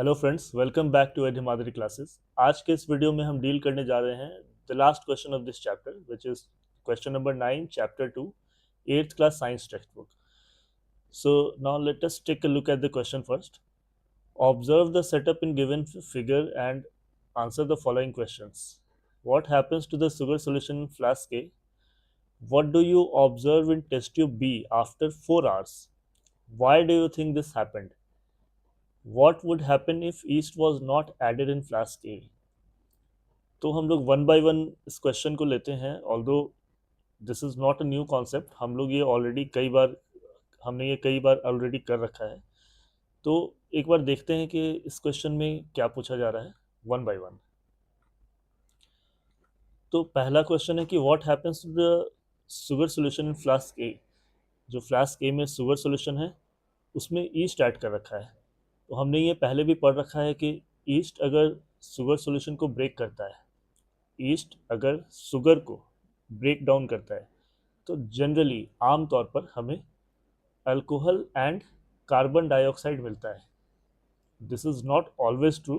Hello friends, welcome back to ed Himadri classes. आज के इस वीडियो में हम डील करने जा रहे हैं the last question of this chapter which is question number 9 chapter 2 eighth class science text book. So now let us take a look at the question first. Observe the setup in given figure and answer the following questions. What happens to the sugar solution in flask A? What do you observe in test tube B after 4 hours? Why do you think this happened? What would happen if yeast was not added in flask A? तो हम लोग one by one इस question को लेते हैं। Although this is not a new concept, हम लोग ये ऑलरेडी कई बार हमने ये कई बार ऑलरेडी कर रखा है। तो एक बार देखते हैं कि इस क्वेश्चन में क्या पूछा जा रहा है वन बाय वन। तो पहला क्वेश्चन है कि what happens to the sugar solution in flask A. जो फ्लास्क ए में शुगर सोल्यूशन है उसमें ईस्ट ऐड कर रखा है। तो हमने ये पहले भी पढ़ रखा है कि ईस्ट अगर शुगर सोल्यूशन को ब्रेक करता है, ईस्ट अगर शुगर को ब्रेक डाउन करता है, तो जनरली आम तौर पर हमें अल्कोहल एंड कार्बन डाइऑक्साइड मिलता है। This is not always true,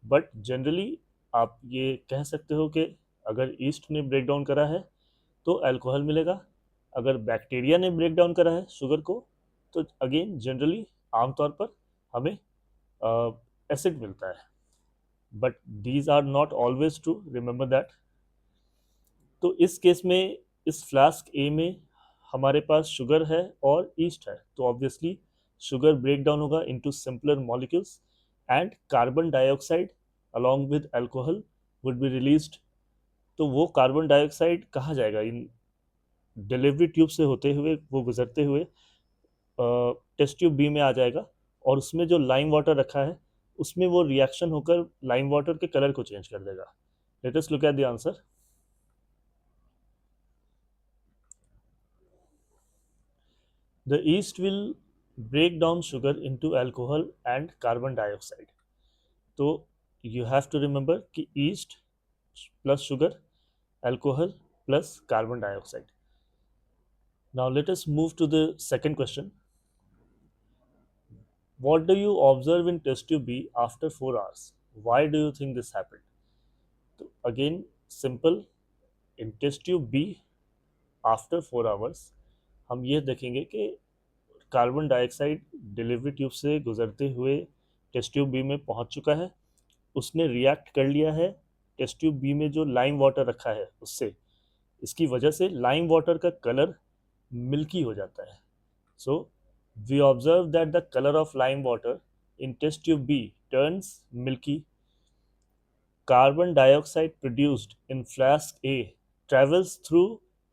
but generally आप ये कह सकते हो कि अगर ईस्ट ने ब्रेक डाउन करा है तो अल्कोहल मिलेगा, अगर बैक्टीरिया ने ब्रेक डाउन करा है शुगर को तो अगेन जनरली आमतौर पर हमें एसिड मिलता है। But these are not always true, remember that. तो इस केस में इस फ्लास्क ए में हमारे पास शुगर है और ईस्ट है, तो ऑब्वियसली शुगर ब्रेक डाउन होगा into simpler molecules and carbon dioxide along with alcohol would be released. तो वो कार्बन डाइऑक्साइड कहाँ जाएगा? इन डिलीवरी ट्यूब से होते हुए वो गुजरते हुए टेस्ट ट्यूब बी में आ जाएगा, और उसमें जो लाइम वाटर रखा है उसमें वो रिएक्शन होकर लाइम वाटर के कलर को चेंज कर देगा। Let us look at the answer. The yeast will break down sugar into alcohol and carbon dioxide. तो you have to remember कि yeast plus sugar, alcohol plus carbon dioxide. Now let us move to the second question. What do you observe in test tube B after 4 hours? Why do you think this happened? तो again simple, in test tube B after 4 hours हम ये देखेंगे कि carbon dioxide delivery tube से गुजरते हुए test tube B में पहुंच चुका है, उसने रिएक्ट कर लिया है टेस्ट ट्यूब बी में जो लाइम वाटर रखा है उससे। इसकी वजह से लाइम वाटर का कलर मिल्की हो जाता है। So we observe that the colour of lime water in test tube B turns milky. Carbon dioxide produced in flask A travels through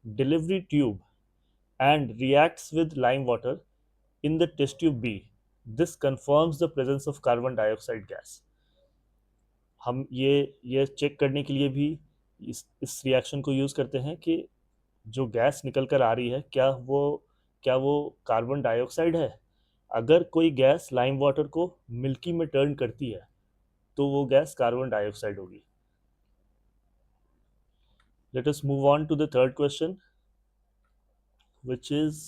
delivery tube and reacts with lime water in the test tube B. This confirms the presence of carbon dioxide gas. हम ये check करने के लिए भी इस reaction को use करते हैं कि जो गैस निकल कर आ रही है क्या वो कार्बन डाइऑक्साइड है। अगर कोई गैस लाइम वाटर को मिल्की में टर्न करती है तो वो गैस कार्बन डाइऑक्साइड होगी। Let us move on to the third question which is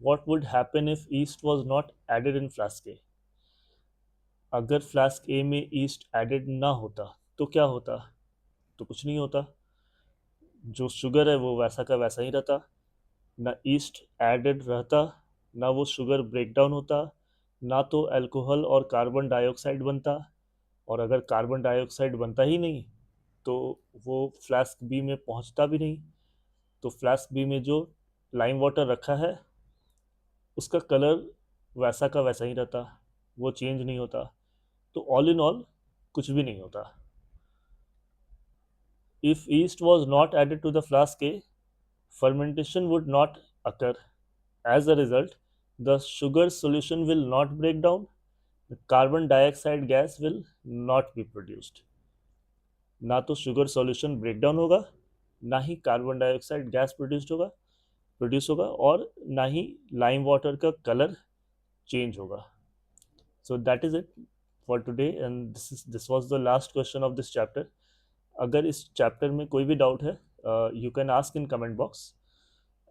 what would happen if yeast was not added in flask A? अगर फ्लास्क ए में ईस्ट एडेड ना होता तो क्या होता? तो कुछ नहीं होता, जो शुगर है वो वैसा का वैसा ही रहता। ना ईस्ट एडेड रहता, ना वो शुगर ब्रेक डाउन होता, ना तो अल्कोहल और कार्बन डाइऑक्साइड बनता, और अगर कार्बन डाइऑक्साइड बनता ही नहीं तो वो फ्लास्क बी में पहुंचता भी नहीं। तो फ्लास्क बी में जो लाइम वाटर रखा है उसका कलर वैसा का वैसा ही रहता, वो चेंज नहीं होता। तो ऑल इन ऑल कुछ भी नहीं होता। If yeast was not added to the flask A, fermentation would not occur. As a result, the sugar solution will not break down, the carbon dioxide gas will not be produced. ना तो sugar solution break down होगा, ना ही carbon dioxide gas produce होगा, और ना ही lime water का colour change होगा। So that is it for today and this was the last question of this chapter. अगर इस चैप्टर में कोई भी डाउट है, you can ask in comment box.